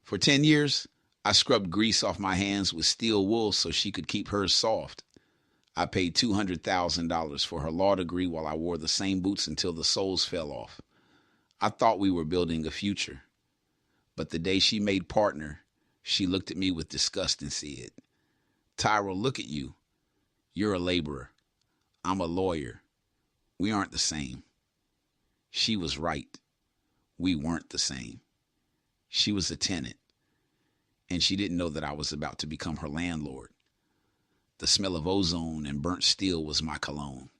For 10 years, I scrubbed grease off my hands with steel wool so she could keep hers soft. I paid $200,000 for her law degree while I wore the same boots until the soles fell off. I thought we were building a future. But the day she made partner, she looked at me with disgust and said, "Tyrell, look at you. You're a laborer. I'm a lawyer. We aren't the same." She was right. We weren't the same. She was a tenant, and she didn't know that I was about to become her landlord. The smell of ozone and burnt steel was my cologne.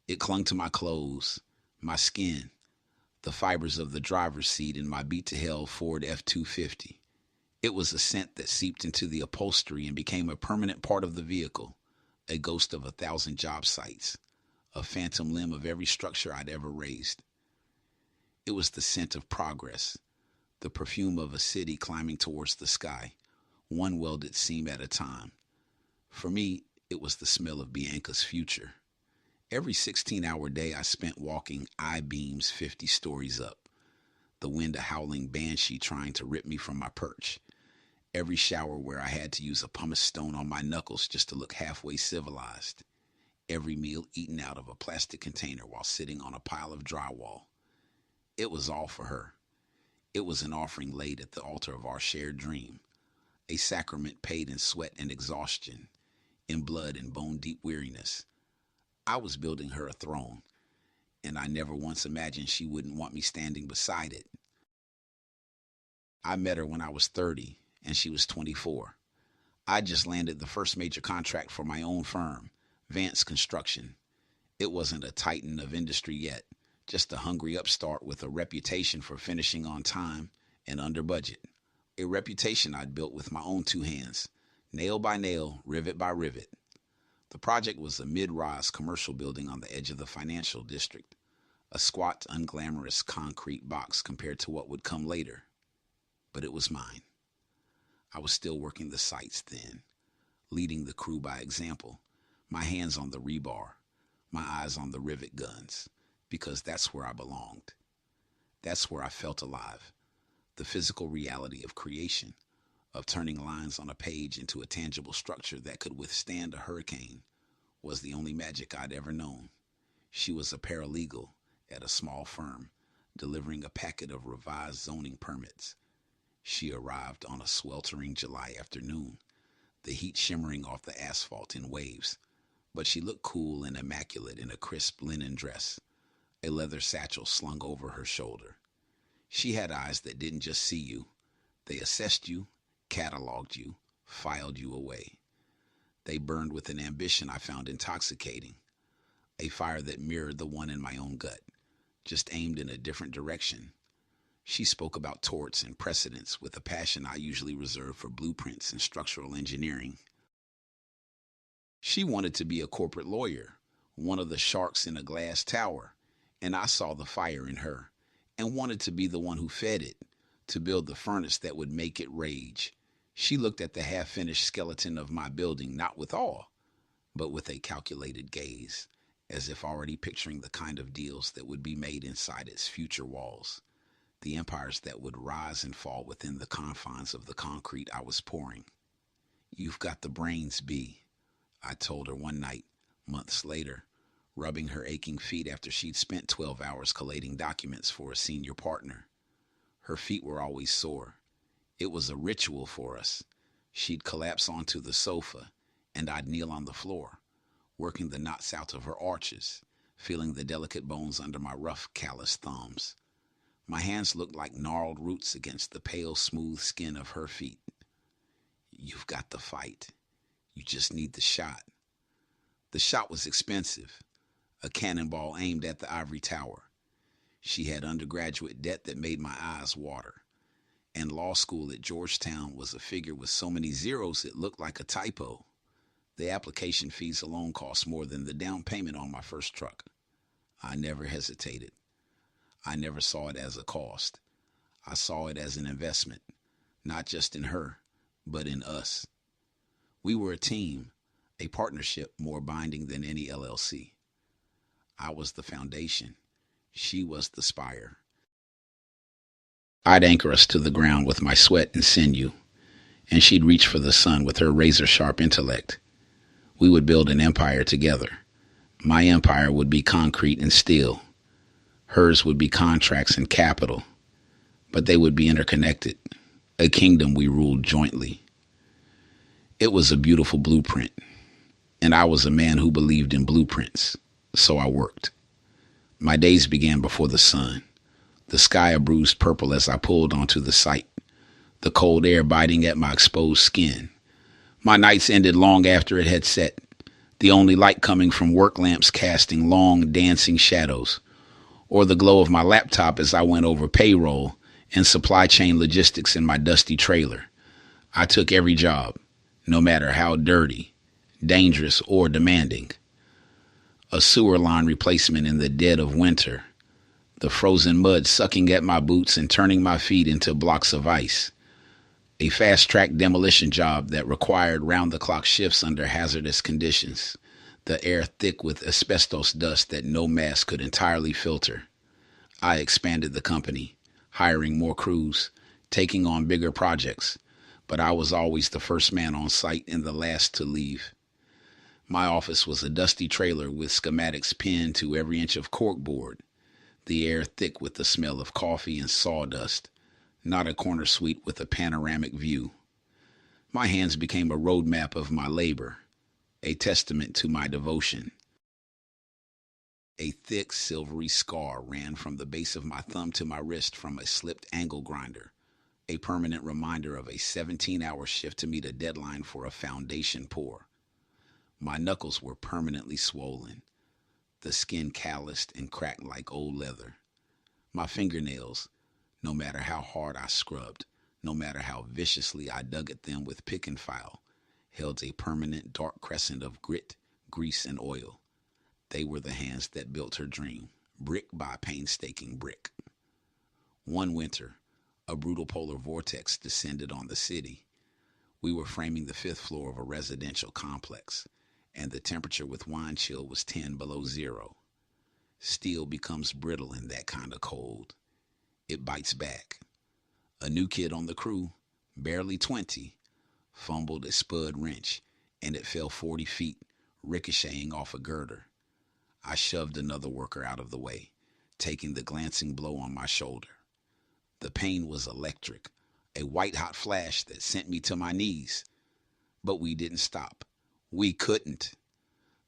It clung to my clothes, my skin, the fibers of the driver's seat in my beat-to-hell Ford F-250. It was a scent that seeped into the upholstery and became a permanent part of the vehicle, a ghost of 1,000 job sites, a phantom limb of every structure I'd ever raised. It was the scent of progress, the perfume of a city climbing towards the sky, one welded seam at a time. For me, it was the smell of Bianca's future. Every 16-hour day I spent walking I-beams 50 stories up, the wind a howling banshee trying to rip me from my perch. Every shower where I had to use a pumice stone on my knuckles just to look halfway civilized. Every meal eaten out of a plastic container while sitting on a pile of drywall. It was all for her. It was an offering laid at the altar of our shared dream, a sacrament paid in sweat and exhaustion, in blood and bone-deep weariness. I was building her a throne, and I never once imagined she wouldn't want me standing beside it. I met her when I was 30, and she was 24. I just landed the first major contract for my own firm, Vance Construction. It wasn't a titan of industry yet, just a hungry upstart with a reputation for finishing on time and under budget. A reputation I'd built with my own two hands, nail by nail, rivet by rivet. The project was a mid-rise commercial building on the edge of the financial district, a squat, unglamorous concrete box compared to what would come later. But it was mine. I was still working the sites then, leading the crew by example, my hands on the rebar, my eyes on the rivet guns, because that's where I belonged. That's where I felt alive, the physical reality of creation, of turning lines on a page into a tangible structure that could withstand a hurricane, was the only magic I'd ever known. She was a paralegal at a small firm, delivering a packet of revised zoning permits. She arrived on a sweltering July afternoon, the heat shimmering off the asphalt in waves, but she looked cool and immaculate in a crisp linen dress, a leather satchel slung over her shoulder. She had eyes that didn't just see you. They assessed you, cataloged you, filed you away. They burned with an ambition I found intoxicating, a fire that mirrored the one in my own gut, just aimed in a different direction. She spoke about torts and precedents with a passion I usually reserve for blueprints and structural engineering. She wanted to be a corporate lawyer, one of the sharks in a glass tower, and I saw the fire in her and wanted to be the one who fed it, to build the furnace that would make it rage. She looked at the half-finished skeleton of my building not with awe, but with a calculated gaze, as if already picturing the kind of deals that would be made inside its future walls, the empires that would rise and fall within the confines of the concrete I was pouring. "You've got the brains, B," I told her one night, months later, rubbing her aching feet after she'd spent 12 hours collating documents for a senior partner. Her feet were always sore. It was a ritual for us. She'd collapse onto the sofa, and I'd kneel on the floor, working the knots out of her arches, feeling the delicate bones under my rough, calloused thumbs. My hands looked like gnarled roots against the pale, smooth skin of her feet. "You've got the fight. You just need the shot." The shot was expensive, a cannonball aimed at the ivory tower. She had undergraduate debt that made my eyes water, and law school at Georgetown was a figure with so many zeros it looked like a typo. The application fees alone cost more than the down payment on my first truck. I never hesitated. I never saw it as a cost. I saw it as an investment, not just in her, but in us. We were a team, a partnership more binding than any LLC. I was the foundation. She was the spire. I'd anchor us to the ground with my sweat and sinew, and she'd reach for the sun with her razor-sharp intellect. We would build an empire together. My empire would be concrete and steel. Hers would be contracts and capital, but they would be interconnected. A kingdom we ruled jointly. It was a beautiful blueprint, and I was a man who believed in blueprints, so I worked. My days began before the sun, the sky a bruised purple as I pulled onto the site, the cold air biting at my exposed skin. My nights ended long after it had set, the only light coming from work lamps casting long, dancing shadows, or the glow of my laptop as I went over payroll and supply chain logistics in my dusty trailer. I took every job, no matter how dirty, dangerous, or demanding. A sewer line replacement in the dead of winter, the frozen mud sucking at my boots and turning my feet into blocks of ice. A fast-track demolition job that required round-the-clock shifts under hazardous conditions, the air thick with asbestos dust that no mask could entirely filter. I expanded the company, hiring more crews, taking on bigger projects, but I was always the first man on site and the last to leave. My office was a dusty trailer with schematics pinned to every inch of corkboard, the air thick with the smell of coffee and sawdust, not a corner suite with a panoramic view. My hands became a roadmap of my labor, a testament to my devotion. A thick, silvery scar ran from the base of my thumb to my wrist from a slipped angle grinder, a permanent reminder of a 17-hour shift to meet a deadline for a foundation pour. My knuckles were permanently swollen, the skin calloused and cracked like old leather. My fingernails, no matter how hard I scrubbed, no matter how viciously I dug at them with pick and file, held a permanent dark crescent of grit, grease, and oil. They were the hands that built her dream, brick by painstaking brick. One winter, a brutal polar vortex descended on the city. We were framing the fifth floor of a residential complex, and the temperature with wine chill was 10 below zero. Steel becomes brittle in that kind of cold. It bites back. A new kid on the crew, barely 20, fumbled a spud wrench, and it fell 40 feet, ricocheting off a girder. I shoved another worker out of the way, taking the glancing blow on my shoulder. The pain was electric, a white-hot flash that sent me to my knees. But we didn't stop. We couldn't.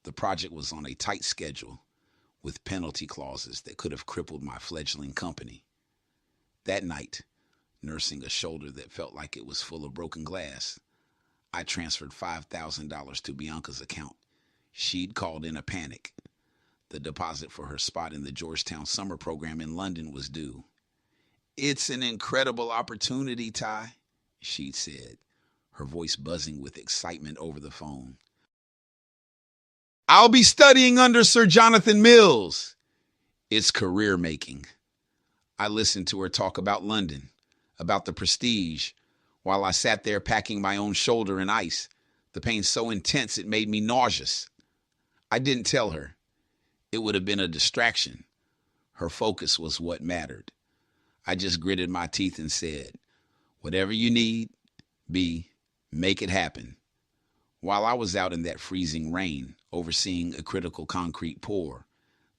The project was on a tight schedule, with penalty clauses that could have crippled my fledgling company. That night, nursing a shoulder that felt like it was full of broken glass, I transferred $5,000 to Bianca's account. She'd called in a panic. The deposit for her spot in the Georgetown summer program in London was due. "It's an incredible opportunity, Ty," she'd said, her voice buzzing with excitement over the phone. "I'll be studying under Sir Jonathan Mills." It's career making. I listened to her talk about London, about the prestige, while I sat there packing my own shoulder in ice, the pain so intense it made me nauseous. I didn't tell her. It would have been a distraction. Her focus was what mattered. I just gritted my teeth and said, "Whatever you need, B, make it happen." While I was out in that freezing rain, overseeing a critical concrete pour,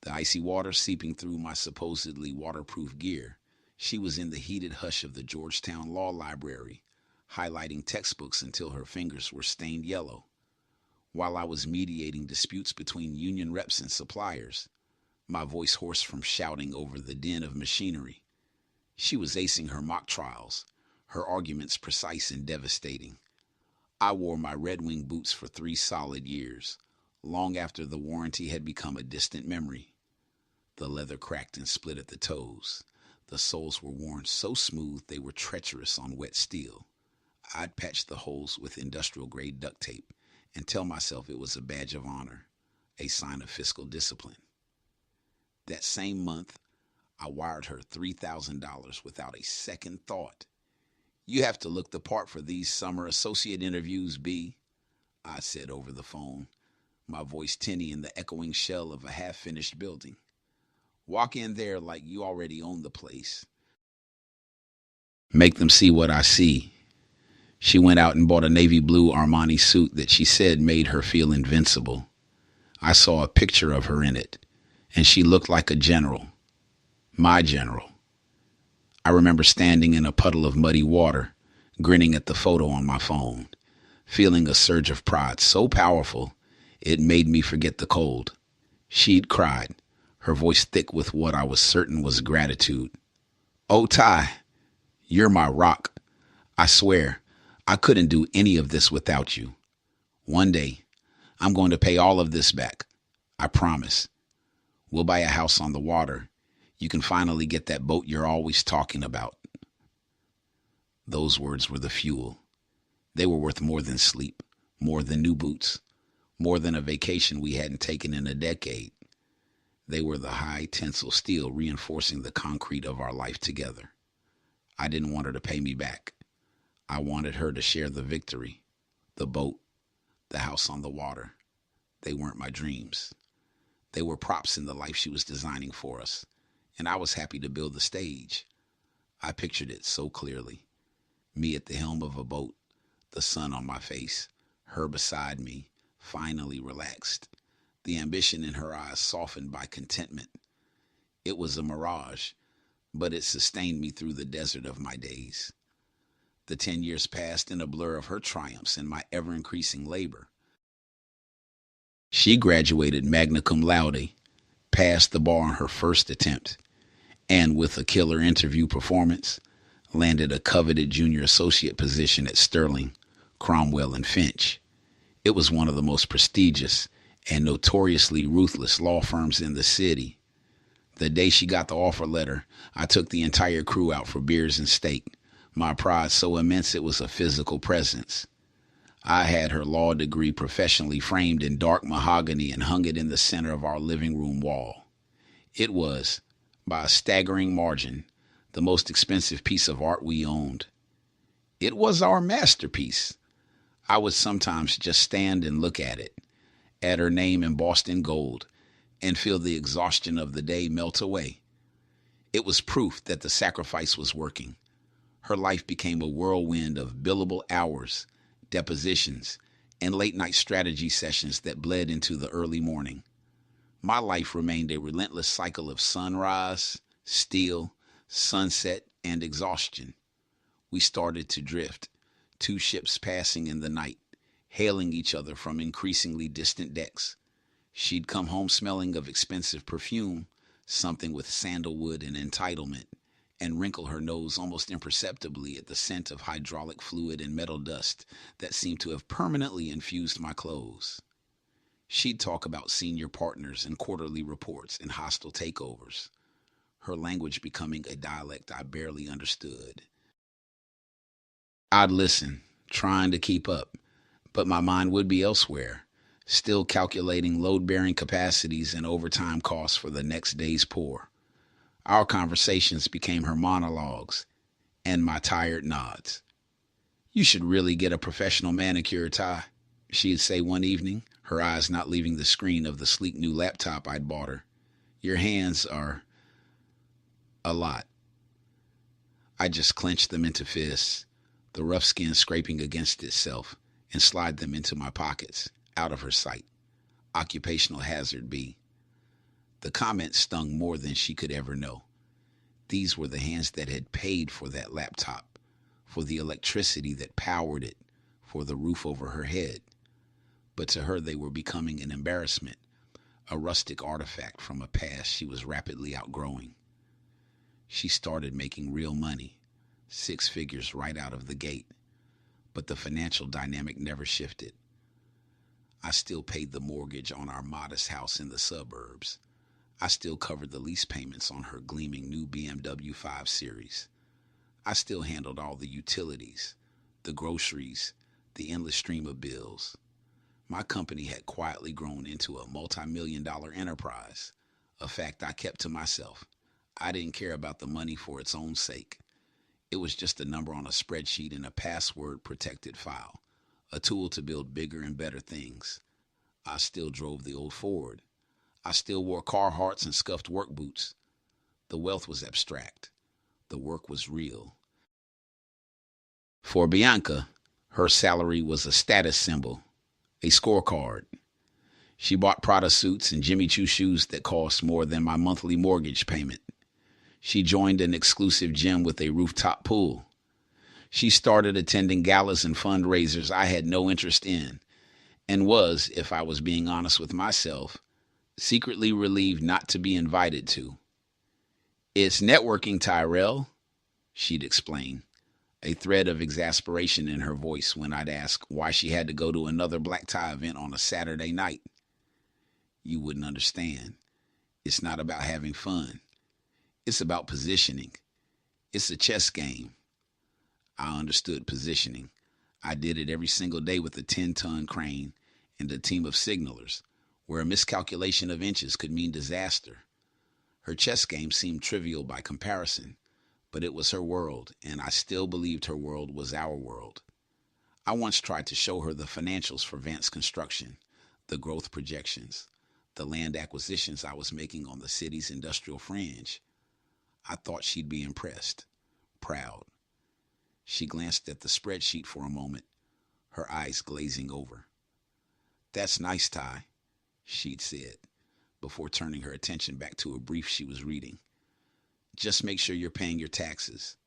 the icy water seeping through my supposedly waterproof gear, she was in the heated hush of the Georgetown Law Library, highlighting textbooks until her fingers were stained yellow. While I was mediating disputes between union reps and suppliers, my voice hoarse from shouting over the din of machinery, she was acing her mock trials, her arguments precise and devastating. I wore my Red Wing boots for 3 solid years, long after the warranty had become a distant memory. The leather cracked and split at the toes. The soles were worn so smooth they were treacherous on wet steel. I'd patch the holes with industrial-grade duct tape and tell myself it was a badge of honor, a sign of fiscal discipline. That same month, I wired her $3,000 without a second thought. "You have to look the part for these summer associate interviews, B," I said over the phone, my voice tinny in the echoing shell of a half-finished building. "Walk in there like you already own the place. Make them see what I see. She went out and bought a navy blue Armani suit that she said made her feel invincible. I saw a picture of her in it, and she looked like a general. My general. I remember standing in a puddle of muddy water, grinning at the photo on my phone, feeling a surge of pride so powerful it made me forget the cold. She'd cried, her voice thick with what I was certain was gratitude. Oh, Ty, you're my rock. I swear, I couldn't do any of this without you. One day, I'm going to pay all of this back. I promise. We'll buy a house on the water. You can finally get that boat you're always talking about. Those words were the fuel. They were worth more than sleep, more than new boots, more than a vacation we hadn't taken in a decade. They were the high tensile steel reinforcing the concrete of our life together. I didn't want her to pay me back. I wanted her to share the victory, the boat, the house on the water. They weren't my dreams. They were props in the life she was designing for us, and I was happy to build the stage. I pictured it so clearly. Me at the helm of a boat, the sun on my face, her beside me, finally relaxed. The ambition in her eyes softened by contentment. It was a mirage, but it sustained me through the desert of my days. The 10 years passed in a blur of her triumphs and my ever-increasing labor. She graduated magna cum laude, passed the bar on her first attempt, and with a killer interview performance, landed a coveted junior associate position at Sterling, Cromwell, and Finch. It was one of the most prestigious and notoriously ruthless law firms in the city. The day she got the offer letter, I took the entire crew out for beers and steak, my pride so immense it was a physical presence. I had her law degree professionally framed in dark mahogany and hung it in the center of our living room wall. It was, by a staggering margin, the most expensive piece of art we owned. It was our masterpiece. I would sometimes just stand and look at her name embossed in gold, and feel the exhaustion of the day melt away. It was proof that the sacrifice was working. Her life became a whirlwind of billable hours, depositions, and late-night strategy sessions that bled into the early morning. My life remained a relentless cycle of sunrise, steel, sunset, and exhaustion. We started to drift, two ships passing in the night, hailing each other from increasingly distant decks. She'd come home smelling of expensive perfume, something with sandalwood and entitlement, and wrinkle her nose almost imperceptibly at the scent of hydraulic fluid and metal dust that seemed to have permanently infused my clothes. She'd talk about senior partners and quarterly reports and hostile takeovers, her language becoming a dialect I barely understood. I'd listen, trying to keep up, but my mind would be elsewhere, still calculating load-bearing capacities and overtime costs for the next day's pour. Our conversations became her monologues and my tired nods. You should really get a professional manicure, Ty, she'd say one evening, her eyes not leaving the screen of the sleek new laptop I'd bought her. Your hands are a lot. I just clenched them into fists, the rough skin scraping against itself, and slide them into my pockets, out of her sight. Occupational hazard B. The comment stung more than she could ever know. These were the hands that had paid for that laptop, for the electricity that powered it, for the roof over her head. But to her they were becoming an embarrassment, a rustic artifact from a past she was rapidly outgrowing. She started making real money, 6 figures right out of the gate, but the financial dynamic never shifted. I still paid the mortgage on our modest house in the suburbs. I still covered the lease payments on her gleaming new BMW 5 Series. I still handled all the utilities, the groceries, the endless stream of bills. My company had quietly grown into a multi-million-dollar enterprise, a fact I kept to myself. I didn't care about the money for its own sake. It was just a number on a spreadsheet in a password-protected file, a tool to build bigger and better things. I still drove the old Ford. I still wore Carhartts and scuffed work boots. The wealth was abstract. The work was real. For Bianca, her salary was a status symbol, a scorecard. She bought Prada suits and Jimmy Choo shoes that cost more than my monthly mortgage payment. She joined an exclusive gym with a rooftop pool. She started attending galas and fundraisers I had no interest in, and was, if I was being honest with myself, secretly relieved not to be invited to. It's networking, Tyrell, she'd explain, a thread of exasperation in her voice when I'd ask why she had to go to another black tie event on a Saturday night. You wouldn't understand. It's not about having fun. It's about positioning. It's a chess game. I understood positioning. I did it every single day with a 10-ton crane and a team of signalers, where a miscalculation of inches could mean disaster. Her chess game seemed trivial by comparison, but it was her world, and I still believed her world was our world. I once tried to show her the financials for Vance Construction, the growth projections, the land acquisitions I was making on the city's industrial fringe. I thought she'd be impressed, proud. She glanced at the spreadsheet for a moment, her eyes glazing over. That's nice, Ty, she'd said, before turning her attention back to a brief she was reading. Just make sure you're paying your taxes.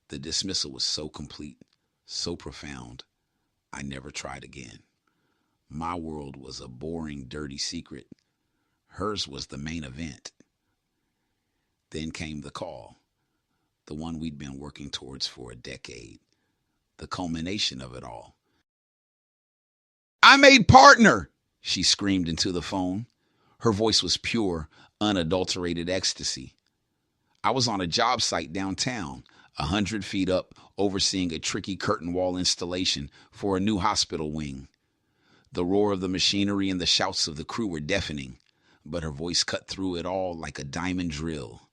The dismissal was so complete, so profound, I never tried again. My world was a boring, dirty secret. Hers was the main event. Then came the call, the one we'd been working towards for a decade, the culmination of it all. I made partner, she screamed into the phone. Her voice was pure, unadulterated ecstasy. I was on a job site downtown, 100 feet up, overseeing a tricky curtain wall installation for a new hospital wing. The roar of the machinery and the shouts of the crew were deafening, but her voice cut through it all like a diamond drill.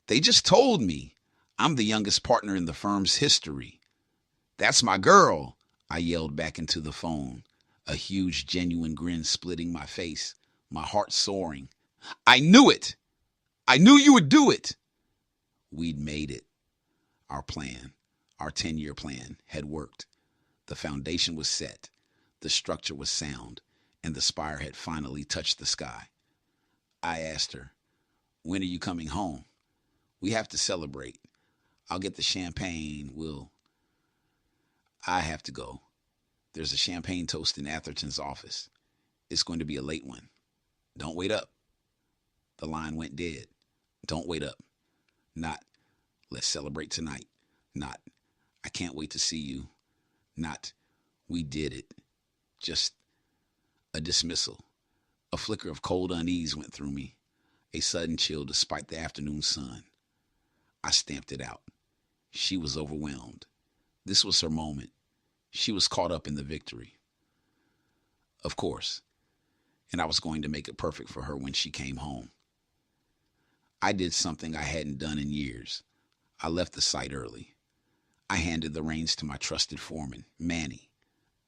They just told me I'm the youngest partner in the firm's history. That's my girl, I yelled back into the phone, a huge, genuine grin splitting my face, my heart soaring. I knew it! I knew you would do it! We'd made it. Our plan, our 10-year plan, had worked. The foundation was set, the structure was sound, and the spire had finally touched the sky. I asked her, when are you coming home? We have to celebrate. I'll get the champagne. I have to go. There's a champagne toast in Atherton's office. It's going to be a late one. Don't wait up. The line went dead. Don't wait up. Not, let's celebrate tonight. Not, I can't wait to see you. Not, we did it. Just a dismissal. A flicker of cold unease went through me. A sudden chill despite the afternoon sun. I stamped it out. She was overwhelmed. This was her moment. She was caught up in the victory. Of course. And I was going to make it perfect for her when she came home. I did something I hadn't done in years. I left the site early. I handed the reins to my trusted foreman, Manny,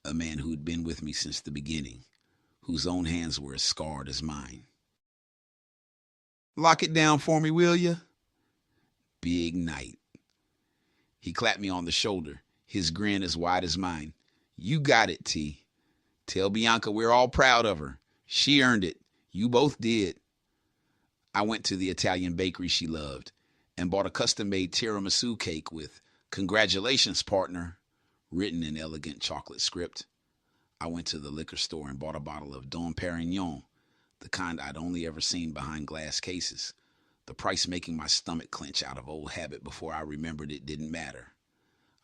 a man who'd been with me since the beginning, whose own hands were as scarred as mine. Lock it down for me, will you? Big night. He clapped me on the shoulder, his grin as wide as mine. You got it, T. Tell Bianca we're all proud of her. She earned it. You both did. I went to the Italian bakery she loved and bought a custom-made tiramisu cake with "Congratulations, partner," written in elegant chocolate script. I went to the liquor store and bought a bottle of Dom Perignon, the kind I'd only ever seen behind glass cases, the price making my stomach clench out of old habit before I remembered it didn't matter.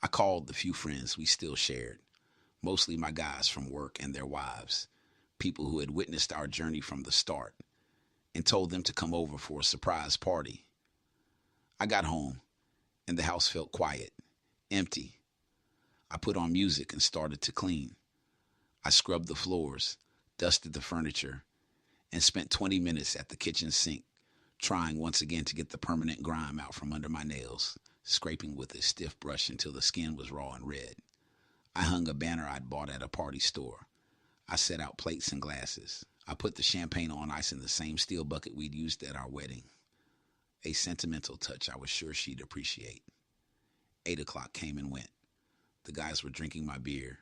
I called the few friends we still shared, mostly my guys from work and their wives, people who had witnessed our journey from the start, and told them to come over for a surprise party. I got home, and the house felt quiet, empty. I put on music and started to clean. I scrubbed the floors, dusted the furniture, and spent 20 minutes at the kitchen sink, trying once again to get the permanent grime out from under my nails, scraping with a stiff brush until the skin was raw and red. I hung a banner I'd bought at a party store. I set out plates and glasses. I put the champagne on ice in the same steel bucket we'd used at our wedding. A sentimental touch I was sure she'd appreciate. 8 o'clock came and went. The guys were drinking my beer,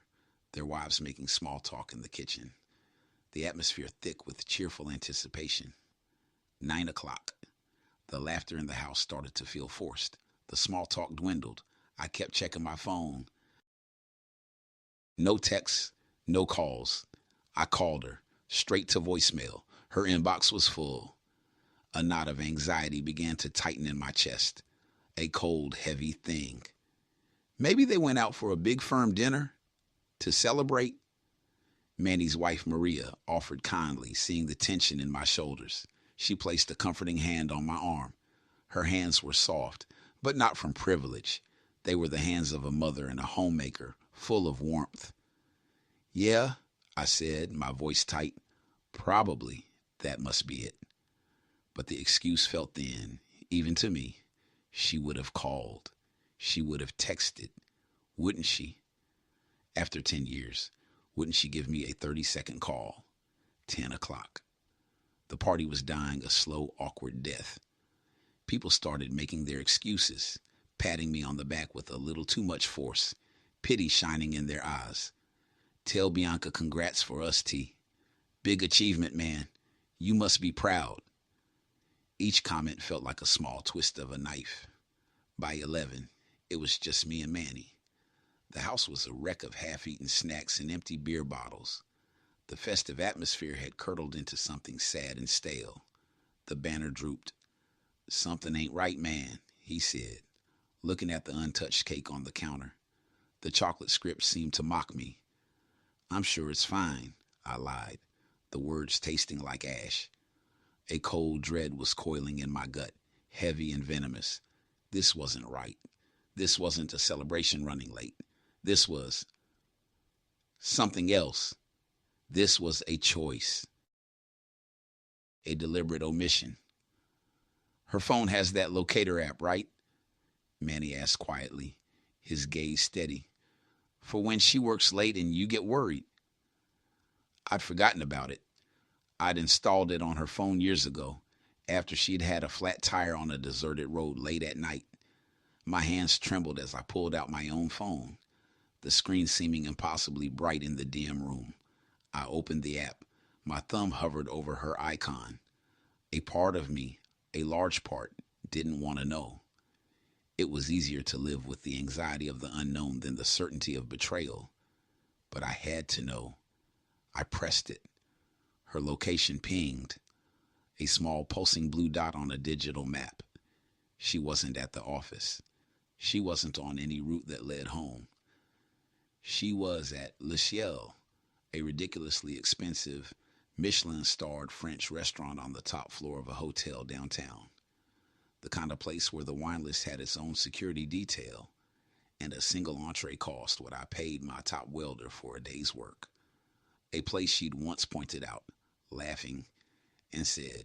their wives making small talk in the kitchen, the atmosphere thick with cheerful anticipation. 9 o'clock. The laughter in the house started to feel forced. The small talk dwindled. I kept checking my phone. No texts, no calls. I called her, straight to voicemail. Her inbox was full. A knot of anxiety began to tighten in my chest. A cold, heavy thing. Maybe they went out for a big firm dinner to celebrate. Manny's wife, Maria, offered kindly, seeing the tension in my shoulders. She placed a comforting hand on my arm. Her hands were soft, but not from privilege. They were the hands of a mother and a homemaker, full of warmth. Yeah, I said, my voice tight. Probably that must be it. But the excuse felt thin, even to me. She would have called. She would have texted. Wouldn't she? After 10 years, wouldn't she give me a 30-second call? 10 o'clock. The party was dying a slow, awkward death. People started making their excuses, patting me on the back with a little too much force, pity shining in their eyes. Tell Bianca congrats for us, T. Big achievement, man. You must be proud. Each comment felt like a small twist of a knife. By 11, it was just me and Manny. The house was a wreck of half-eaten snacks and empty beer bottles. The festive atmosphere had curdled into something sad and stale. The banner drooped. Something ain't right, man, he said, looking at the untouched cake on the counter. The chocolate script seemed to mock me. I'm sure it's fine, I lied, the words tasting like ash. A cold dread was coiling in my gut, heavy and venomous. This wasn't right. This wasn't a celebration running late. This was something else. This was a choice, a deliberate omission. Her phone has that locator app, right? Manny asked quietly, his gaze steady. For when she works late and you get worried. I'd forgotten about it. I'd installed it on her phone years ago, after she'd had a flat tire on a deserted road late at night. My hands trembled as I pulled out my own phone, the screen seeming impossibly bright in the dim room. I opened the app. My thumb hovered over her icon. A part of me, a large part, didn't want to know. It was easier to live with the anxiety of the unknown than the certainty of betrayal. But I had to know. I pressed it. Her location pinged. A small pulsing blue dot on a digital map. She wasn't at the office. She wasn't on any route that led home. She was at Le Ciel, a ridiculously expensive, Michelin-starred French restaurant on the top floor of a hotel downtown. The kind of place where the wine list had its own security detail, and a single entree cost what I paid my top welder for a day's work. A place she'd once pointed out, laughing, and said,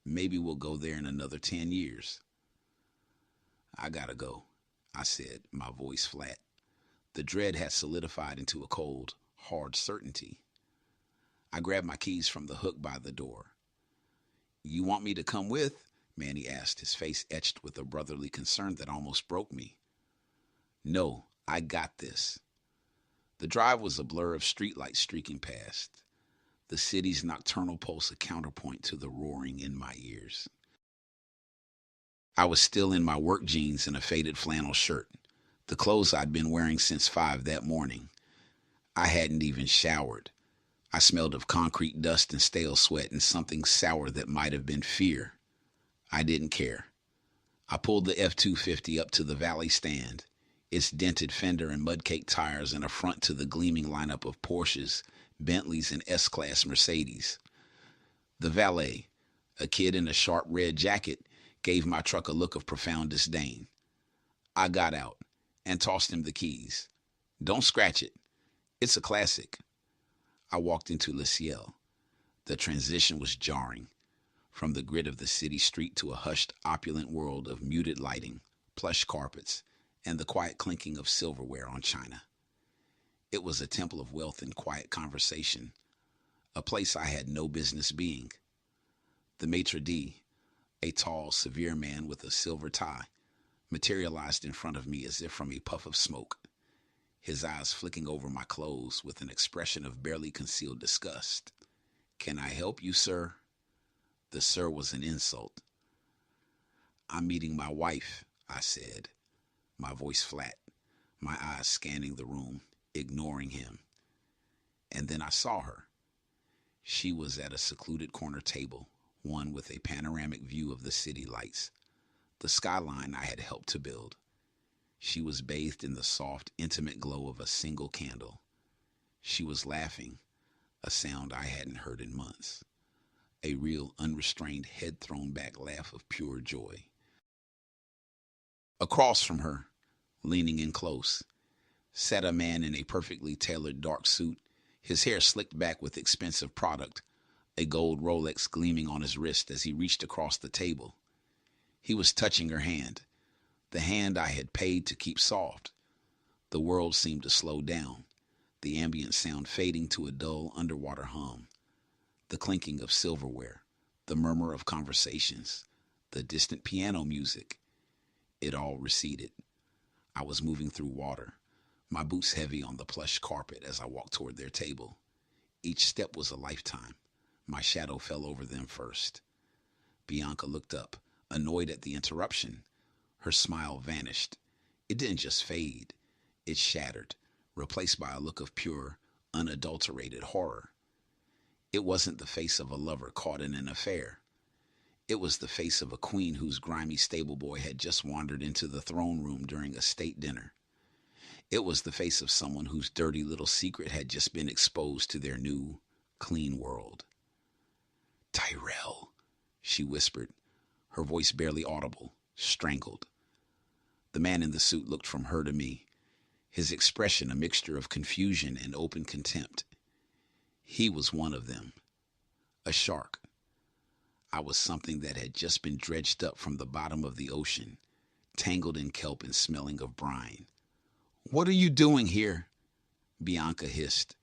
maybe we'll go there in another 10 years. I gotta go, I said, my voice flat. The dread had solidified into a cold, hard certainty. I grabbed my keys from the hook by the door. You want me to come with? Manny asked, his face etched with a brotherly concern that almost broke me. No, I got this. The drive was a blur of streetlights streaking past, the city's nocturnal pulse a counterpoint to the roaring in my ears. I was still in my work jeans and a faded flannel shirt, the clothes I'd been wearing since 5 that morning. I hadn't even showered. I smelled of concrete dust and stale sweat and something sour that might have been fear. I didn't care. I pulled the F-250 up to the valley stand, its dented fender and mud-caked tires and a front to the gleaming lineup of Porsches, Bentleys, and S-Class Mercedes. The valet, a kid in a sharp red jacket, gave my truck a look of profound disdain. I got out and tossed him the keys. Don't scratch it. It's a classic. I walked into Le Ciel. The transition was jarring. From the grit of the city street to a hushed, opulent world of muted lighting, plush carpets, and the quiet clinking of silverware on china. It was a temple of wealth and quiet conversation, a place I had no business being. The maitre d', a tall, severe man with a silver tie, materialized in front of me as if from a puff of smoke. his eyes flicking over my clothes with an expression of barely concealed disgust. "Can I help you, sir?" The sir was an insult. "I'm meeting my wife," I said, my voice flat, my eyes scanning the room, ignoring him. And then I saw her. She was at a secluded corner table, one with a panoramic view of the city lights, the skyline I had helped to build. She was bathed in the soft, intimate glow of a single candle. She was laughing, a sound I hadn't heard in months. A real, unrestrained, head-thrown-back laugh of pure joy. Across from her, leaning in close, sat a man in a perfectly tailored dark suit, his hair slicked back with expensive product, a gold Rolex gleaming on his wrist as he reached across the table. He was touching her hand, the hand I had paid to keep soft. The world seemed to slow down, the ambient sound fading to a dull underwater hum, the clinking of silverware, the murmur of conversations, the distant piano music. It all receded. I was moving through water, my boots heavy on the plush carpet as I walked toward their table. Each step was a lifetime. My shadow fell over them first. Bianca looked up, annoyed at the interruption. Her smile vanished. It didn't just fade. It shattered, replaced by a look of pure, unadulterated horror. It wasn't the face of a lover caught in an affair. It was the face of a queen whose grimy stable boy had just wandered into the throne room during a state dinner. It was the face of someone whose dirty little secret had just been exposed to their new, clean world. "Tyrell," she whispered, her voice barely audible, strangled. The man in the suit looked from her to me, his expression a mixture of confusion and open contempt. He was one of them, a shark. I was something that had just been dredged up from the bottom of the ocean, tangled in kelp and smelling of brine. "What are you doing here?" Bianca hissed,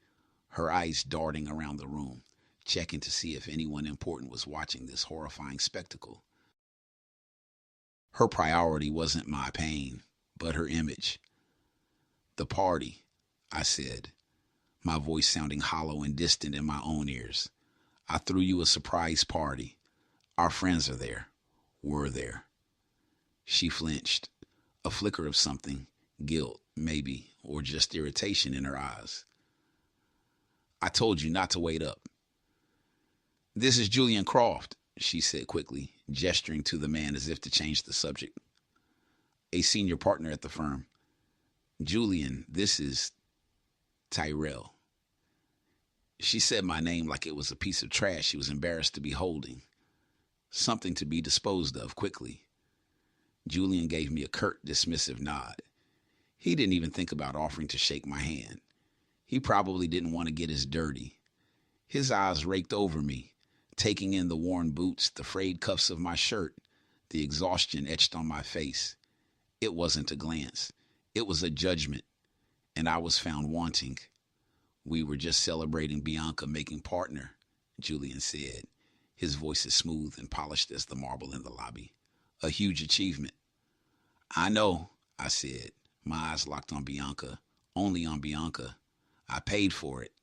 her eyes darting around the room, checking to see if anyone important was watching this horrifying spectacle. Her priority wasn't my pain, but her image. "The party," I said, my voice sounding hollow and distant in my own ears. "I threw you a surprise party. Our friends are there. Were there." She flinched, a flicker of something, guilt, maybe, or just irritation in her eyes. "I told you not to wait up." "This is Julian Croft," she said quickly, gesturing to the man as if to change the subject. "A senior partner at the firm. Julian, this is Tyrell." She said my name like it was a piece of trash she was embarrassed to be holding. Something to be disposed of quickly. Julian gave me a curt, dismissive nod. He didn't even think about offering to shake my hand. He probably didn't want to get as dirty. His eyes raked over me, taking in the worn boots, the frayed cuffs of my shirt, the exhaustion etched on my face. It wasn't a glance. It was a judgment, and I was found wanting. "We were just celebrating Bianca making partner," Julian said, his voice as smooth and polished as the marble in the lobby. "A huge achievement." "I know," I said, my eyes locked on Bianca, only on Bianca. "I paid for it."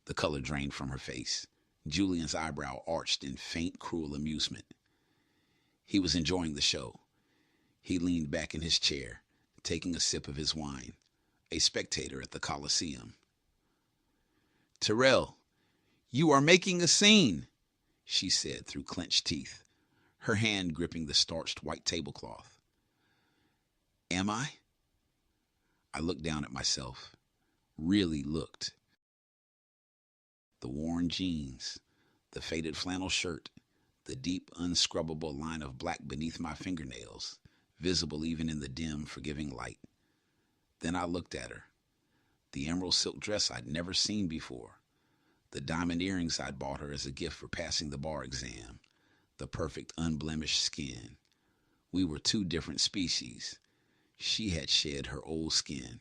The color drained from her face. Julian's eyebrow arched in faint, cruel amusement. He was enjoying the show. He leaned back in his chair, taking a sip of his wine, a spectator at the Coliseum. "Tyrell, you are making a scene," she said through clenched teeth, her hand gripping the starched white tablecloth. "Am I?" I looked down at myself, really looked. The worn jeans, the faded flannel shirt, the deep, unscrubbable line of black beneath my fingernails, visible even in the dim, forgiving light. Then I looked at her. The emerald silk dress I'd never seen before. The diamond earrings I'd bought her as a gift for passing the bar exam. The perfect, unblemished skin. We were two different species. She had shed her old skin,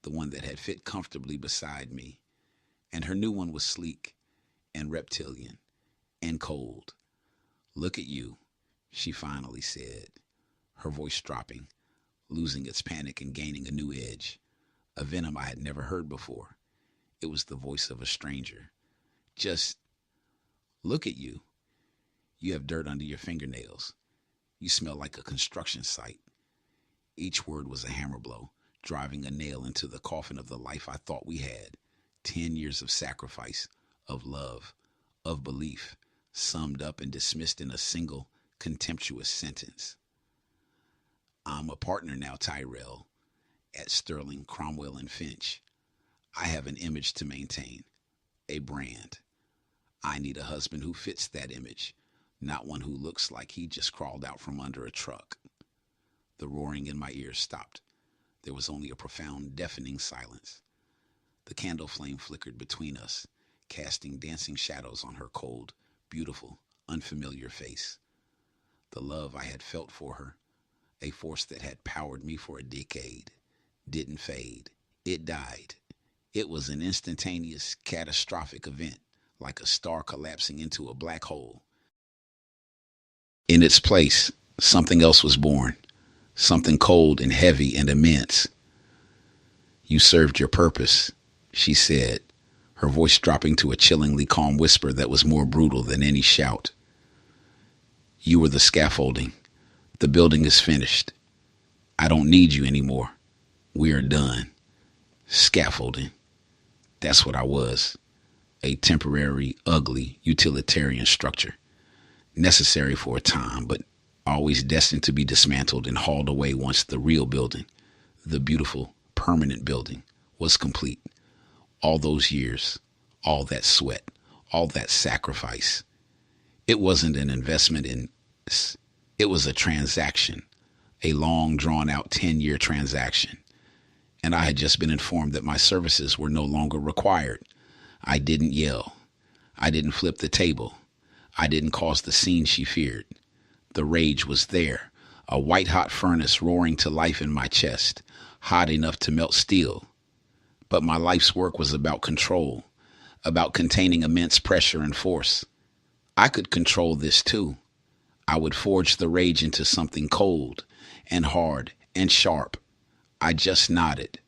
the one that had fit comfortably beside me, and her new one was sleek and reptilian and cold. "Look at you," she finally said, her voice dropping, losing its panic and gaining a new edge. a venom I had never heard before. It was the voice of a stranger. Just look at you. You have dirt under your fingernails. You smell like a construction site. Each word was a hammer blow, driving a nail into the coffin of the life I thought we had. 10 years of sacrifice, of love, of belief, summed up and dismissed in a single, contemptuous sentence. I'm a partner now, Tyrell, at Sterling, Cromwell, and Finch. I have an image to maintain, a brand. I need a husband who fits that image, not one who looks like he just crawled out from under a truck. The roaring in my ears stopped. There was only a profound, deafening silence. The candle flame flickered between us, casting dancing shadows on her cold, beautiful, unfamiliar face. The love I had felt for her, a force that had powered me for a decade, didn't fade. It died. It was an instantaneous, catastrophic event, like a star collapsing into a black hole. In its place, something else was born, something cold and heavy and immense. You served your purpose, she said, her voice dropping to a chillingly calm whisper that was more brutal than any shout. You were the scaffolding. The building is finished. I don't need you anymore. We are done. Scaffolding. That's what I was. A temporary, ugly, utilitarian structure. Necessary for a time, but always destined to be dismantled and hauled away once the real building, the beautiful, permanent building, was complete. All those years, all that sweat, all that sacrifice. It wasn't an investment in this. It was a transaction, a long, drawn-out 10-year transaction. And I had just been informed that my services were no longer required. I didn't yell. I didn't flip the table. I didn't cause the scene she feared. The rage was there, a white-hot furnace roaring to life in my chest, hot enough to melt steel. But my life's work was about control, about containing immense pressure and force. I could control this too. I would forge the rage into something cold and hard and sharp. I just nodded.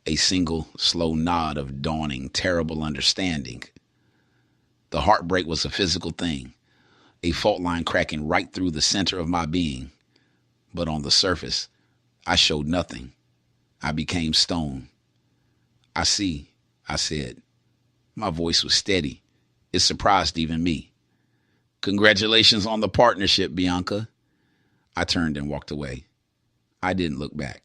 A single, slow nod of dawning, terrible understanding. The heartbreak was a physical thing, a fault line cracking right through the center of my being. But on the surface, I showed nothing. I became stone. I see, I said. My voice was steady. It surprised even me. Congratulations on the partnership, Bianca. I turned and walked away. I didn't look back.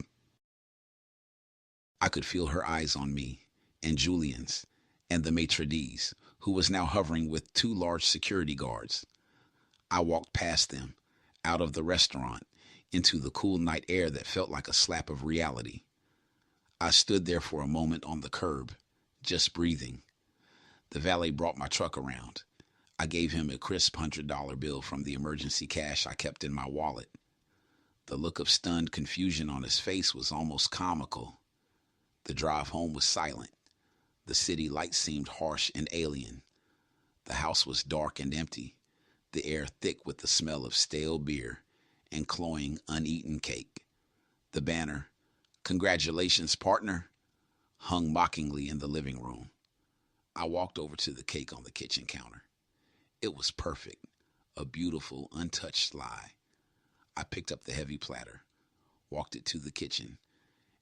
I could feel her eyes on me, and Julian's, and the maitre d's, who was now hovering with 2 large security guards. I walked past them, out of the restaurant, into the cool night air that felt like a slap of reality. I stood there for a moment on the curb, just breathing. The valet brought my truck around. I gave him a crisp $100 bill from the emergency cash I kept in my wallet. The look of stunned confusion on his face was almost comical. The drive home was silent. The city lights seemed harsh and alien. The house was dark and empty, the air thick with the smell of stale beer and cloying, uneaten cake. The banner, "Congratulations, partner," hung mockingly in the living room. I walked over to the cake on the kitchen counter. It was perfect, a beautiful, untouched lie. I picked up the heavy platter, walked it to the kitchen,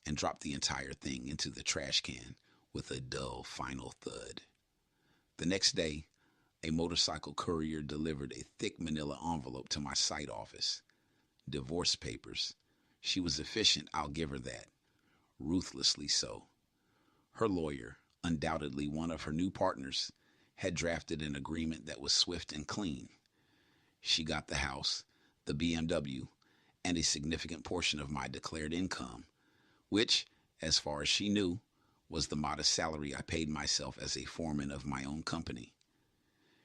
and dropped the entire thing into the trash can with a dull, final thud. The next day, a motorcycle courier delivered a thick manila envelope to my site office. Divorce papers. She was efficient, I'll give her that. Ruthlessly so. Her lawyer, undoubtedly one of her new partners, had drafted an agreement that was swift and clean. She got the house, the BMW, and a significant portion of my declared income, which, as far as she knew, was the modest salary I paid myself as a foreman of my own company.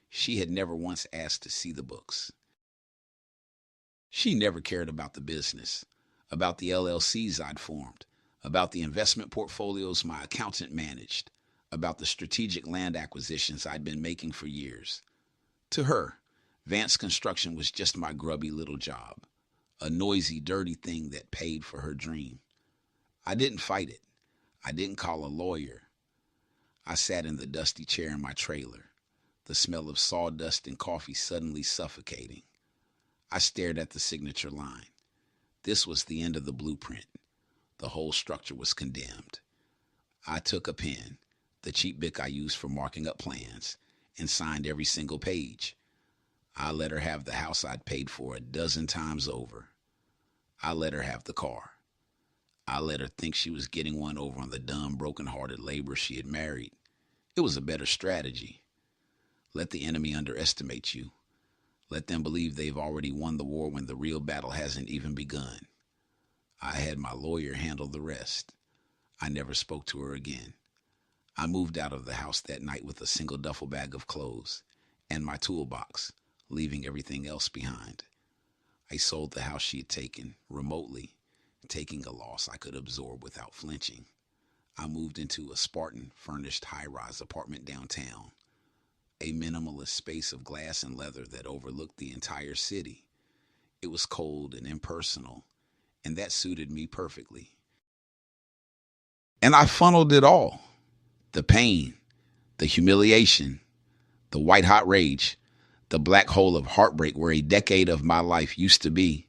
She had never once asked to see the books. She never cared about the business, about the LLCs I'd formed, about the investment portfolios my accountant managed, about the strategic land acquisitions I'd been making for years. To her, Vance Construction was just my grubby little job, a noisy, dirty thing that paid for her dream. I didn't fight it. I didn't call a lawyer. I sat in the dusty chair in my trailer, the smell of sawdust and coffee suddenly suffocating. I stared at the signature line. This was the end of the blueprint. The whole structure was condemned. I took a pen, the cheap bic I used for marking up plans, and signed every single page. I let her have the house I'd paid for a dozen times over. I let her have the car. I let her think she was getting one over on the dumb, broken-hearted laborer she had married. It was a better strategy. Let the enemy underestimate you. Let them believe they've already won the war when the real battle hasn't even begun. I had my lawyer handle the rest. I never spoke to her again. I moved out of the house that night with a single duffel bag of clothes and my toolbox, leaving everything else behind. I sold the house she had taken, remotely, taking a loss I could absorb without flinching. I moved into a Spartan, furnished high-rise apartment downtown, a minimalist space of glass and leather that overlooked the entire city. It was cold and impersonal, and that suited me perfectly. And I funneled it all, the pain, the humiliation, the white-hot rage, the black hole of heartbreak where a decade of my life used to be,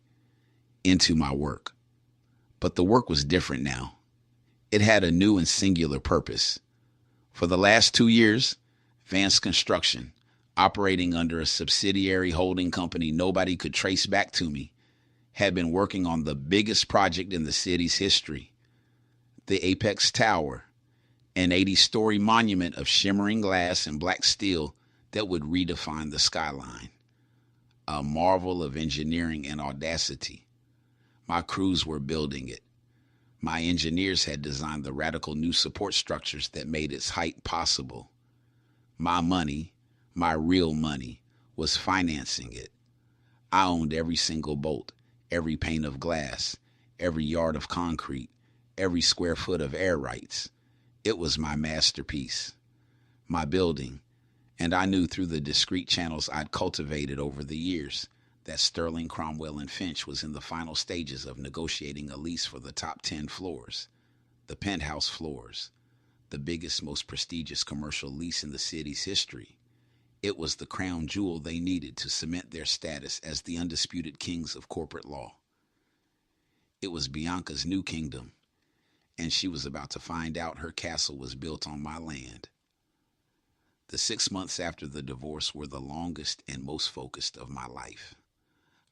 into my work. But the work was different now. It had a new and singular purpose. For the last 2 years, Vance Construction, operating under a subsidiary holding company nobody could trace back to me, had been working on the biggest project in the city's history, the Apex Tower, an 80-story monument of shimmering glass and black steel that would redefine the skyline. A marvel of engineering and audacity. My crews were building it. My engineers had designed the radical new support structures that made its height possible. My money, my real money, was financing it. I owned every single bolt, every pane of glass, every yard of concrete, every square foot of air rights. It was my masterpiece, my building, and I knew through the discreet channels I'd cultivated over the years that Sterling, Cromwell, and Finch was in the final stages of negotiating a lease for the top 10 floors, the penthouse floors, the biggest, most prestigious commercial lease in the city's history. It was the crown jewel they needed to cement their status as the undisputed kings of corporate law. It was Bianca's new kingdom, and she was about to find out her castle was built on my land. The 6 months after the divorce were the longest and most focused of my life.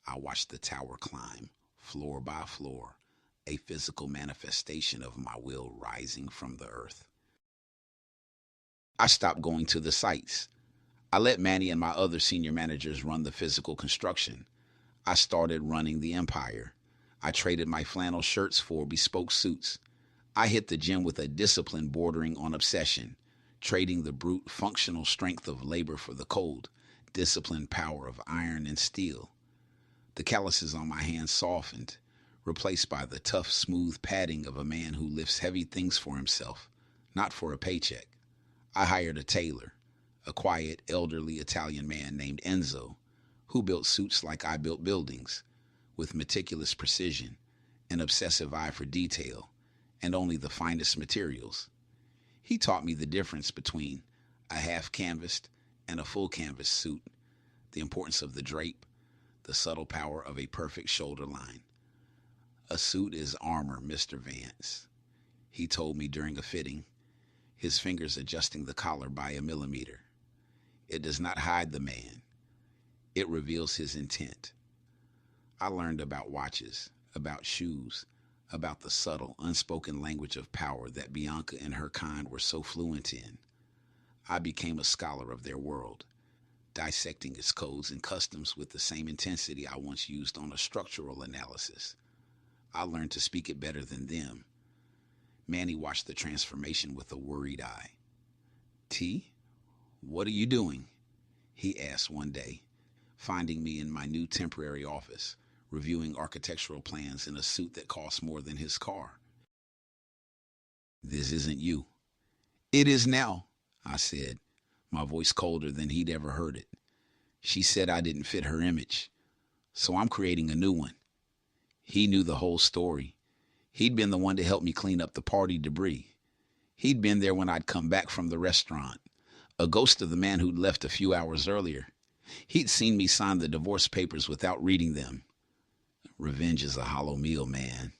I watched the tower climb, floor by floor, a physical manifestation of my will rising from the earth. I stopped going to the sites. I let Manny and my other senior managers run the physical construction. I started running the empire. I traded my flannel shirts for bespoke suits. I hit the gym with a discipline bordering on obsession, trading the brute functional strength of labor for the cold, disciplined power of iron and steel. The calluses on my hands softened, replaced by the tough, smooth padding of a man who lifts heavy things for himself, not for a paycheck. I hired a tailor, a quiet, elderly Italian man named Enzo, who built suits like I built buildings, with meticulous precision, an obsessive eye for detail, and only the finest materials. He taught me the difference between a half-canvased and a full-canvas suit, the importance of the drape, the subtle power of a perfect shoulder line. A suit is armor, Mr. Vance, he told me during a fitting, his fingers adjusting the collar by a millimeter. It does not hide the man. It reveals his intent. I learned about watches, about shoes, about the subtle, unspoken language of power that Bianca and her kind were so fluent in. I became a scholar of their world, dissecting its codes and customs with the same intensity I once used on a structural analysis. I learned to speak it better than them. Manny watched the transformation with a worried eye. T, what are you doing? He asked one day, finding me in my new temporary office, reviewing architectural plans in a suit that cost more than his car. This isn't you. It is now, I said, my voice colder than he'd ever heard it. She said I didn't fit her image, so I'm creating a new one. He knew the whole story. He'd been the one to help me clean up the party debris. He'd been there when I'd come back from the restaurant, a ghost of the man who'd left a few hours earlier. He'd seen me sign the divorce papers without reading them. Revenge is a hollow meal, man,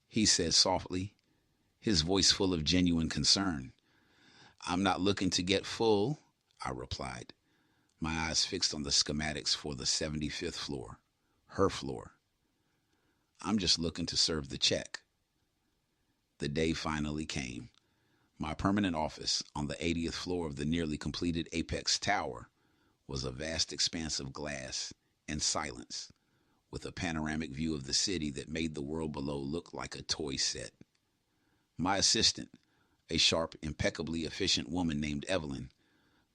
he said softly, his voice full of genuine concern. I'm not looking to get full, I replied, my eyes fixed on the schematics for the 75th floor, her floor. I'm just looking to serve the check. The day finally came. My permanent office on the 80th floor of the nearly completed Apex Tower was a vast expanse of glass and silence, with a panoramic view of the city that made the world below look like a toy set. My assistant, a sharp, impeccably efficient woman named Evelyn,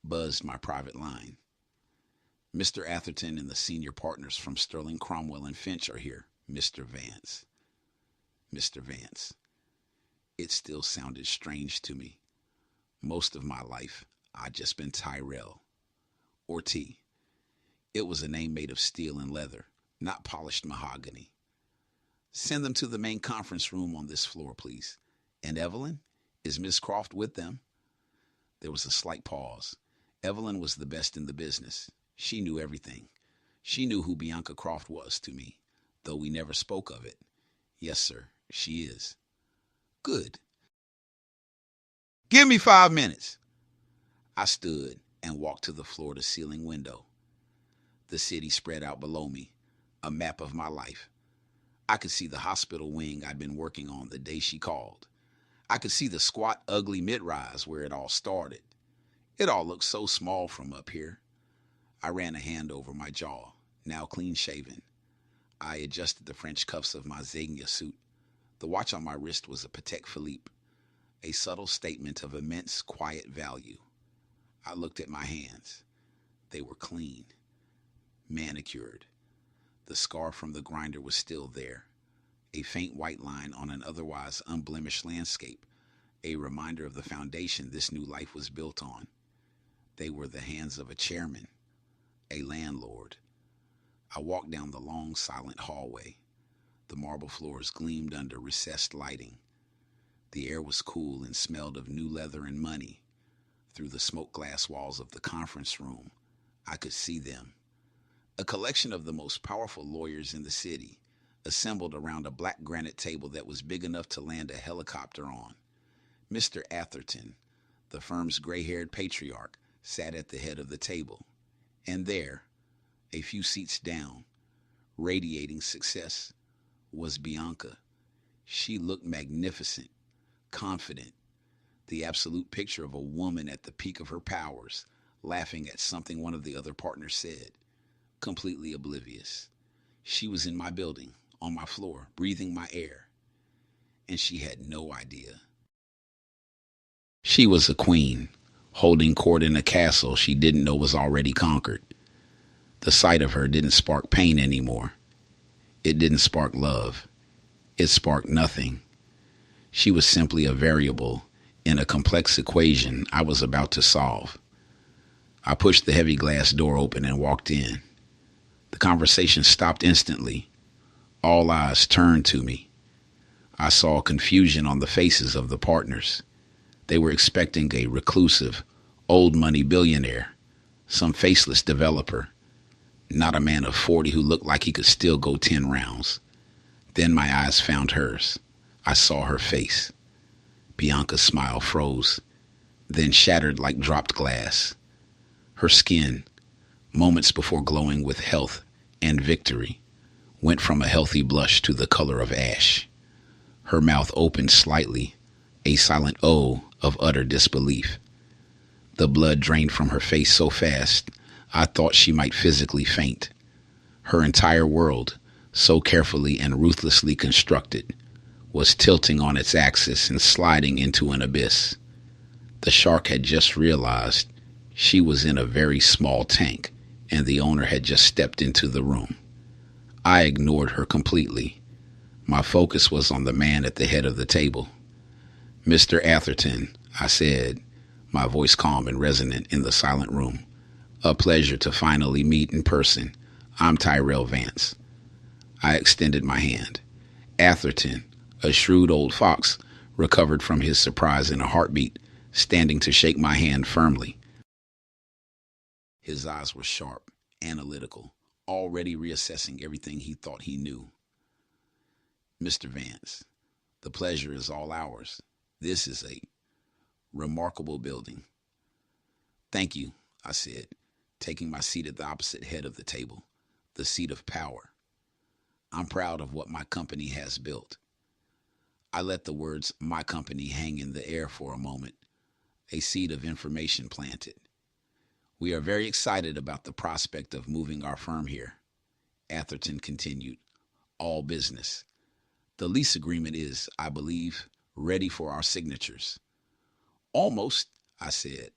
buzzed my private line. Mr. Atherton and the senior partners from Sterling, Cromwell, and Finch are here, Mr. Vance. Mr. Vance. It still sounded strange to me. Most of my life, I'd just been Tyrell, or T. It was a name made of steel and leather, not polished mahogany. Send them to the main conference room on this floor, please. And Evelyn? Is Miss Croft with them? There was a slight pause. Evelyn was the best in the business. She knew everything. She knew who Bianca Croft was to me, though we never spoke of it. Yes, sir, she is. Good. Give me 5 minutes. I stood and walked to the floor-to-ceiling window. The city spread out below me, a map of my life. I could see the hospital wing I'd been working on the day she called. I could see the squat, ugly mid-rise where it all started. It all looked so small from up here. I ran a hand over my jaw, now clean-shaven. I adjusted the French cuffs of my Zegna suit. The watch on my wrist was a Patek Philippe, a subtle statement of immense, quiet value. I looked at my hands. They were clean, manicured. The scar from the grinder was still there, a faint white line on an otherwise unblemished landscape, a reminder of the foundation this new life was built on. They were the hands of a chairman, a landlord. I walked down the long, silent hallway. The marble floors gleamed under recessed lighting. The air was cool and smelled of new leather and money. Through the smoke glass walls of the conference room, I could see them. A collection of the most powerful lawyers in the city, assembled around a black granite table that was big enough to land a helicopter on. Mr. Atherton, the firm's gray-haired patriarch, sat at the head of the table. And there, a few seats down, radiating success, was Bianca. She looked magnificent, confident, the absolute picture of a woman at the peak of her powers, laughing at something one of the other partners said, completely oblivious. She was in my building, on my floor, breathing my air, and she had no idea. She was a queen, holding court in a castle she didn't know was already conquered. The sight of her didn't spark pain anymore. It didn't spark love. It sparked nothing. She was simply a variable in a complex equation I was about to solve. I pushed the heavy glass door open and walked in. The conversation stopped instantly. All eyes turned to me. I saw confusion on the faces of the partners. They were expecting a reclusive, old money billionaire, some faceless developer, not a man of 40 who looked like he could still go 10 rounds. Then my eyes found hers. I saw her face. Bianca's smile froze, then shattered like dropped glass. Her skin, moments before glowing with health and victory, went from a healthy blush to the color of ash. Her mouth opened slightly, a silent O of utter disbelief. The blood drained from her face so fast, I thought she might physically faint. Her entire world, so carefully and ruthlessly constructed, was tilting on its axis and sliding into an abyss. The shark had just realized she was in a very small tank, and the owner had just stepped into the room. I ignored her completely. My focus was on the man at the head of the table. Mr. Atherton, I said, my voice calm and resonant in the silent room. A pleasure to finally meet in person. I'm Tyrell Vance. I extended my hand. Atherton, a shrewd old fox, recovered from his surprise in a heartbeat, standing to shake my hand firmly. His eyes were sharp, analytical, already reassessing everything he thought he knew. Mr. Vance, the pleasure is all ours. This is a remarkable building. Thank you, I said, taking my seat at the opposite head of the table, the seat of power. I'm proud of what my company has built. I let the words my company hang in the air for a moment, a seed of information planted. We are very excited about the prospect of moving our firm here. Atherton continued, all business. The lease agreement is, I believe, ready for our signatures. Almost, I said.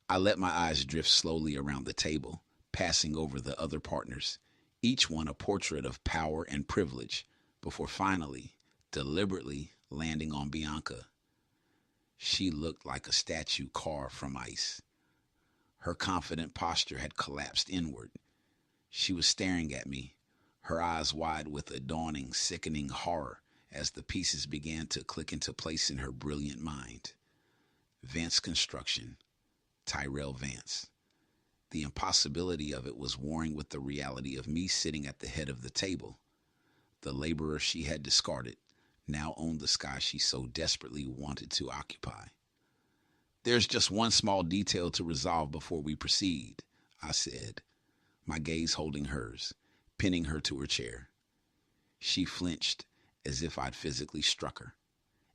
I let my eyes drift slowly around the table, passing over the other partners, each one a portrait of power and privilege, before finally, deliberately landing on Bianca. She looked like a statue carved from ice. Her confident posture had collapsed inward. She was staring at me, her eyes wide with a dawning, sickening horror as the pieces began to click into place in her brilliant mind. Vance Construction, Tyrell Vance. The impossibility of it was warring with the reality of me sitting at the head of the table. The laborer she had discarded now owned the sky she so desperately wanted to occupy. There's just one small detail to resolve before we proceed, I said, my gaze holding hers, pinning her to her chair. She flinched as if I'd physically struck her.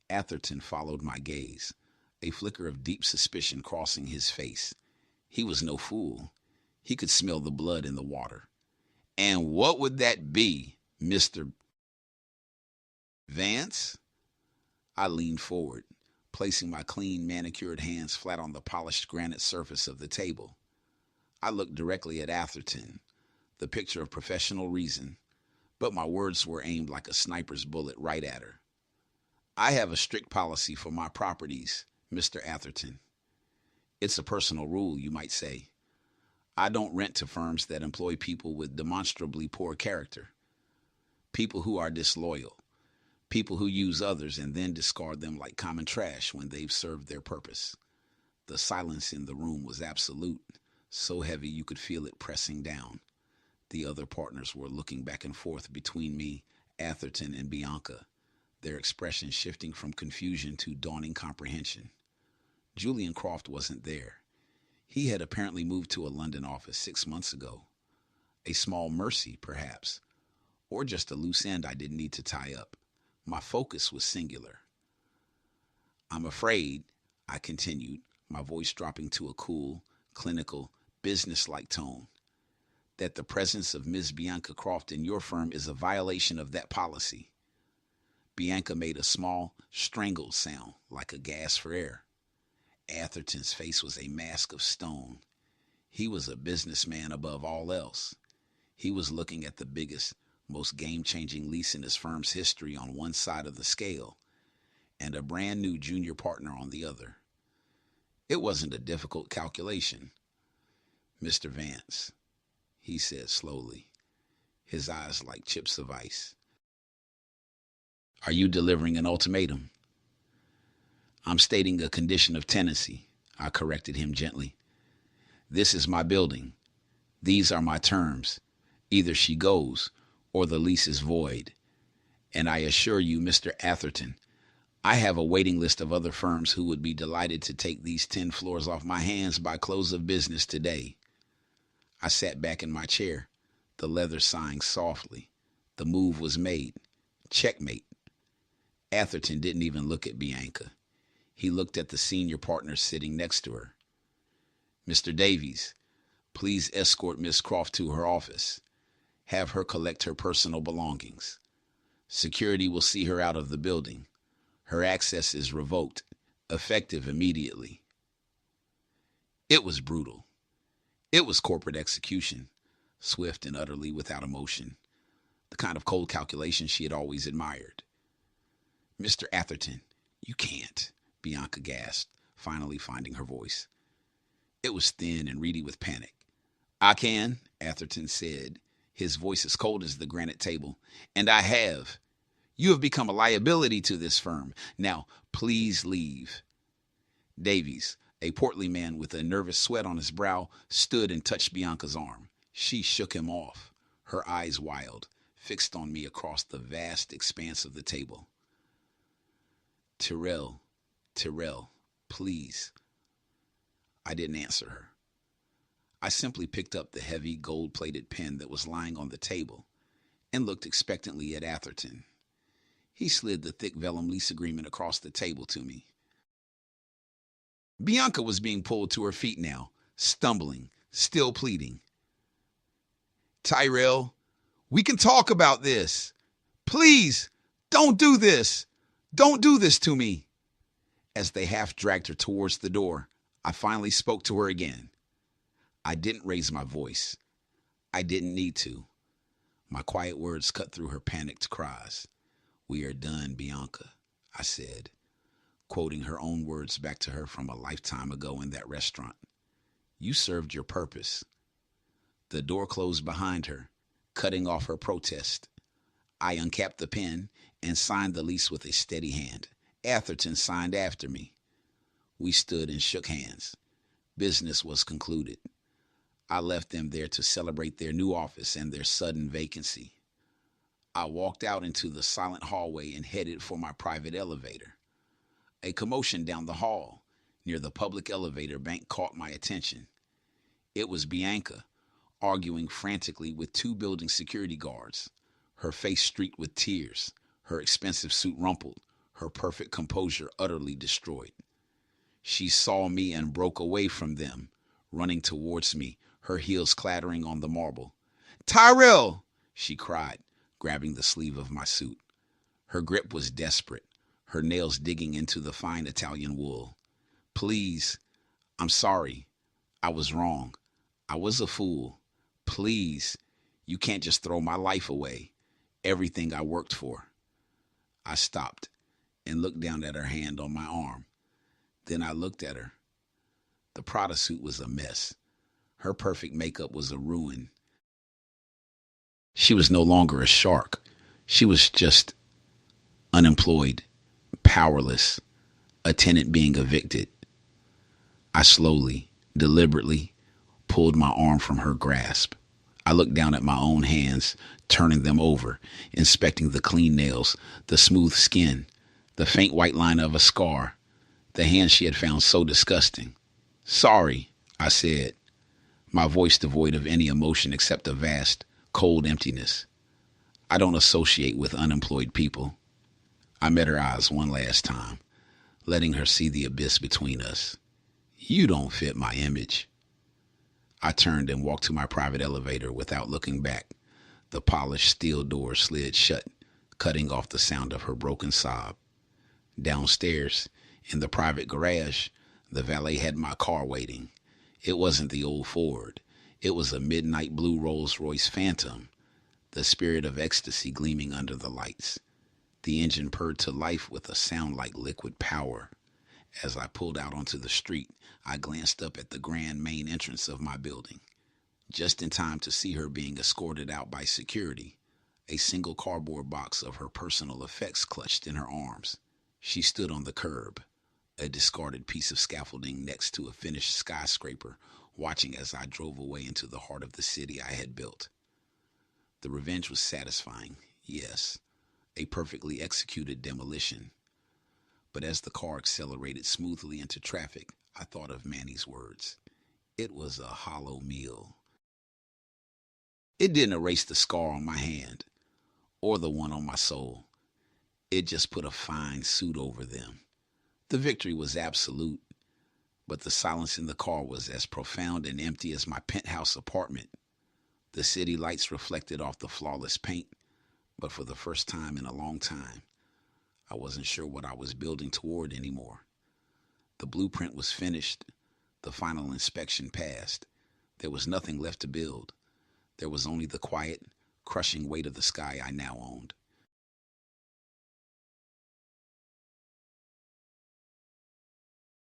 Atherton followed my gaze, a flicker of deep suspicion crossing his face. He was no fool. He could smell the blood in the water. And what would that be, Mr. Vance? I leaned forward, placing my clean, manicured hands flat on the polished granite surface of the table. I looked directly at Atherton, the picture of professional reason, but my words were aimed like a sniper's bullet right at her. I have a strict policy for my properties, Mr. Atherton. It's a personal rule, you might say. I don't rent to firms that employ people with demonstrably poor character, people who are disloyal, people who use others and then discard them like common trash when they've served their purpose. The silence in the room was absolute, so heavy you could feel it pressing down. The other partners were looking back and forth between me, Atherton, and Bianca, their expressions shifting from confusion to dawning comprehension. Julian Croft wasn't there. He had apparently moved to a London office 6 months ago. A small mercy, perhaps, or just a loose end I didn't need to tie up. My focus was singular. I'm afraid, I continued, my voice dropping to a cool, clinical, business-like tone, that the presence of Ms. Bianca Croft in your firm is a violation of that policy. Bianca made a small, strangled sound, like a gasp for air. Atherton's face was a mask of stone. He was a businessman above all else. He was looking at the biggest, most game-changing lease in his firm's history on one side of the scale, and a brand new junior partner on the other. It wasn't a difficult calculation. Mr. Vance, he said slowly, his eyes like chips of ice. Are you delivering an ultimatum? I'm stating a condition of tenancy, I corrected him gently. This is my building. These are my terms. Either she goes, or the lease is void. And I assure you, Mr. Atherton, I have a waiting list of other firms who would be delighted to take these 10 floors off my hands by close of business today. I sat back in my chair, the leather sighing softly. The move was made. Checkmate. Atherton didn't even look at Bianca. He looked at the senior partner sitting next to her. Mr. Davies, please escort Miss Croft to her office. Have her collect her personal belongings. Security will see her out of the building. Her access is revoked, effective immediately. It was brutal. It was corporate execution, swift and utterly without emotion, the kind of cold calculation she had always admired. Mr. Atherton, you can't, Bianca gasped, finally finding her voice. It was thin and reedy with panic. I can, Atherton said, his voice as cold as the granite table, and I have. You have become a liability to this firm. Now, please leave. Davies, a portly man with a nervous sweat on his brow, stood and touched Bianca's arm. She shook him off, her eyes wild, fixed on me across the vast expanse of the table. Tyrell, please. I didn't answer her. I simply picked up the heavy, gold-plated pen that was lying on the table and looked expectantly at Atherton. He slid the thick vellum lease agreement across the table to me. Bianca was being pulled to her feet now, stumbling, still pleading. Tyrell, we can talk about this. Please, don't do this. Don't do this to me. As they half dragged her towards the door, I finally spoke to her again. I didn't raise my voice. I didn't need to. My quiet words cut through her panicked cries. We are done, Bianca, I said, quoting her own words back to her from a lifetime ago in that restaurant. You served your purpose. The door closed behind her, cutting off her protest. I uncapped the pen and signed the lease with a steady hand. Atherton signed after me. We stood and shook hands. Business was concluded. I left them there to celebrate their new office and their sudden vacancy. I walked out into the silent hallway and headed for my private elevator. A commotion down the hall near the public elevator bank caught my attention. It was Bianca, arguing frantically with two building security guards, her face streaked with tears, her expensive suit rumpled, her perfect composure utterly destroyed. She saw me and broke away from them, running towards me, her heels clattering on the marble. Tyrell, she cried, grabbing the sleeve of my suit. Her grip was desperate, her nails digging into the fine Italian wool. Please, I'm sorry. I was wrong. I was a fool. Please, you can't just throw my life away, everything I worked for. I stopped and looked down at her hand on my arm. Then I looked at her. The Prada suit was a mess. Her perfect makeup was a ruin. She was no longer a shark. She was just unemployed, powerless, a tenant being evicted. I slowly, deliberately pulled my arm from her grasp. I looked down at my own hands, turning them over, inspecting the clean nails, the smooth skin, the faint white line of a scar, the hand she had found so disgusting. Sorry, I said, my voice devoid of any emotion except a vast, cold emptiness. I don't associate with unemployed people. I met her eyes one last time, letting her see the abyss between us. You don't fit my image. I turned and walked to my private elevator without looking back. The polished steel door slid shut, cutting off the sound of her broken sob. Downstairs, in the private garage, the valet had my car waiting. It wasn't the old Ford. It was a midnight blue Rolls-Royce Phantom, the spirit of ecstasy gleaming under the lights. The engine purred to life with a sound like liquid power. As I pulled out onto the street, I glanced up at the grand main entrance of my building, just in time to see her being escorted out by security, a single cardboard box of her personal effects clutched in her arms. She stood on the curb, a discarded piece of scaffolding next to a finished skyscraper, watching as I drove away into the heart of the city I had built. The revenge was satisfying, yes, a perfectly executed demolition. But as the car accelerated smoothly into traffic, I thought of Manny's words. It was a hollow meal. It didn't erase the scar on my hand, or the one on my soul. It just put a fine suit over them. The victory was absolute, but the silence in the car was as profound and empty as my penthouse apartment. The city lights reflected off the flawless paint, but for the first time in a long time, I wasn't sure what I was building toward anymore. The blueprint was finished. The final inspection passed. There was nothing left to build. There was only the quiet, crushing weight of the sky I now owned.